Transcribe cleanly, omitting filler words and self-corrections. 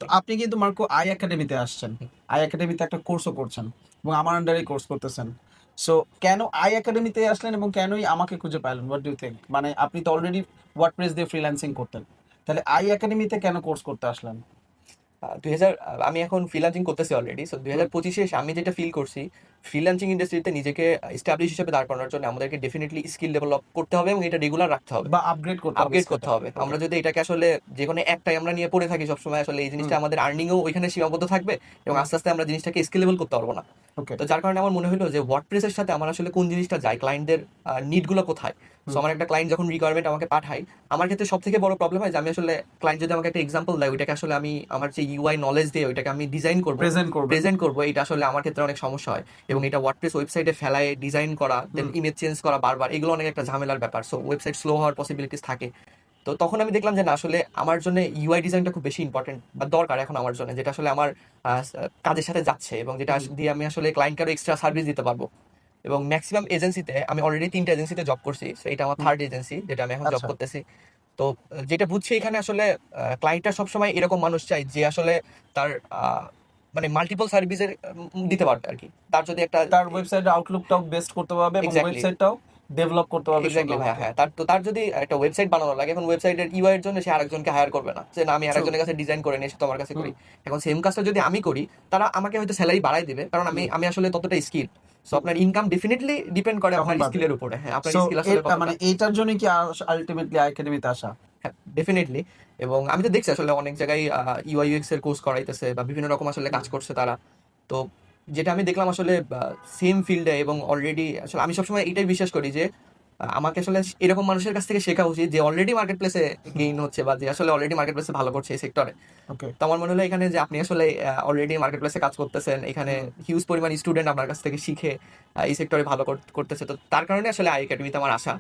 তো আপনি কিন্তু মার্কো আই একাডেমিতে আসছেন, আই একাডেমিতে একটা কোর্সও করছেন এবং আমার আন্ডারে কোর্স করতেছেন। সো কেন আই একাডেমিতে আসলেন এবং কেনই আমাকে খুঁজে পাইলেন? What do you think? মানে আপনি তো অলরেডি ওয়ার্ডপ্রেস দিয়ে ফ্রিল্যান্সিং করতেন, তাহলে আই একাডেমিতে কেন কোর্স করতে আসলেন? 2000 আমি এখন ফ্রিল্যান্সিং করতেছি অলরেডি। সো হুম। 2025 এসে আমি যেটা ফিল করছি, ফ্রিল্যান্সিং ইন্ডাস্ট্রিতে নিজেকে এস্টাবলিশ হিসেবে দাঁড় করানোর জন্য আমাদেরকে ডেফিনেটলি স্কিল ডেভেলপ করতে হবে এবং এটা রেগুলার রাখতে হবে, বা আপগ্রেড করতে হবে আপগ্রেড করতে স্কিলটা। হবে। ওকে। আমরা যদি এটাকে আসলে যে কোনো একটাই আমরা নিয়ে পড়ে থাকি সবসময়, আসলে এই হুম। জিনিসটা আমাদের আর্নিংও ওইখানে সীমাবদ্ধ থাকবে এবং হুম। আস্তে আস্তে আমরা জিনিসটাকে স্কেলেবল করতে পারবো না। ওকে। তো যার কারণে আমার মনে হলো যে ওয়ার্ডপ্রেসের সাথে আমার আসলে কোন জিনিসটা যায়, ক্লায়েন্টদের নিডগুলো কোথায়। সো হুম। আমার একটা ক্লায়েন্ট যখন রিকোয়ারমেন্ট আমাকে পাঠায়, আমার ক্ষেত্রে সব থেকে বড় প্রবলেম হয় যে আমি আসলে ক্লায়েন্ট যদি আমাকে একটা এক্সাম্পল দেয়, ওইটাকে আসলে আমি আমার যে ইউআই নলেজ দিয়ে ওইটাকে আমি ডিজাইন করবো, প্রেজেন্ট করবেন। প্রেজেন্ট করবো, এটা আসলে আমার ক্ষেত্রে অনেক সমস্যা হয়। এবং হুম। এটা ওয়ার্ডপ্রেস ওয়েবসাইটে ফেলায় ডিজাইন করা, দেন হুম। ইমেজ চেঞ্জ করা বারবার, এগুলো অনেক একটা ঝামেলার ব্যাপার। সো ওয়েবসাইট স্লো হওয়ার পসিবিলিটিস থাকে। তো তখন আমি দেখলাম যে না, আসলে আমার জন্য ইউআই ডিজাইনটা খুব বেশি ইম্পর্টেন্ট বা দরকার এখন আমার জন্য, যেটা আসলে আমার কাজের সাথে যাচ্ছে এবং যেটা হুম। দিয়ে আমি আসলে ক্লায়েন্টকে আরো এক্সট্রা সার্ভিস দিতে পারবো। এবং ম্যাক্সিমাম এজেন্সিতে আমি অলরেডি 3টা এজেন্সিতে জব করছি, সো এটা আমার হুম। 3rd এজেন্সি যেটা আমি এখন জব আচ্ছা। করতেছি। তো যেটা বুঝছি এখানে আসলে ক্লায়েন্টরা সবসময় এরকম মানুষ চাই যে আসলে তার মানে মাল্টিপল সার্ভিসের দিতে পারবে আর কি। তার যদি একটা তার ওয়েবসাইট আউটলুকটাও বেস্ট করতে পারবে এবং এক্স্যাক্টলি, ওয়েবসাইটটাও ডেভেলপ করতে পারবে এক্স্যাক্টলি ভাইয়া, সুন্দরভাবে। হ্যাঁ। তার যদি একটা ওয়েবসাইট বানানো লাগে, এখন ওয়েবসাইটের ইউআই এর জন্য সে আরেকজনকে হায়ার করবে না যে না আমি ট্রু। আরেকজনের কাছে ডিজাইন করে নিয়ে এসে তোমার কাছে হুম। করি। এখন সেম কাজটা যদি আমি করি, তারা আমাকে হয়তো স্যালারি বাড়াই দিবে, কারণ আমি হুম। আমি আসলে ততটা স্কিল। সো হুম। আপনার ইনকাম ডেফিনেটলি ডিপেন্ড করে তখন আপনার পাবে। স্কিলের উপরে। হ্যাঁ, আপনার সো স্কিল আসলে কতটা। মানে এইটার জন্য কি আলটিমেটলি একাডেমিতে আসা? হ্যাঁ, ডেফিনেটলি। এবং আমি তো দেখছি আসলে অনেক জায়গায় ইউআই ইউএক্স এর কোর্স করাইতেছে বা বিভিন্ন রকম আসলে হুম। কাজ করছে তারা। তো যেটা আমি দেখলাম আসলে সেম ফিল্ডে এবং অলরেডি আসলে আমি সবসময় এটাই বিশ্বাস করি যে আমাকে আসলে এরকম মানুষের কাছ থেকে শেখা উচিত যে অলরেডি মার্কেট প্লেসে গেইন হচ্ছে বা যে আসলে অলরেডি মার্কেট প্লেসে ভালো করছে এই সেক্টরে। ওকে। তো আমার মনে হলো এখানে যে আপনি আসলে অলরেডি মার্কেট প্লেসে কাজ করতেছেন, এখানে হুম। হিউজ পরিমাণ স্টুডেন্ট আপনার কাছ থেকে শিখে এই সেক্টরে ভালো করতেছে। তো তার কারণে আসলে আই একাডেমিতে আমার আসা।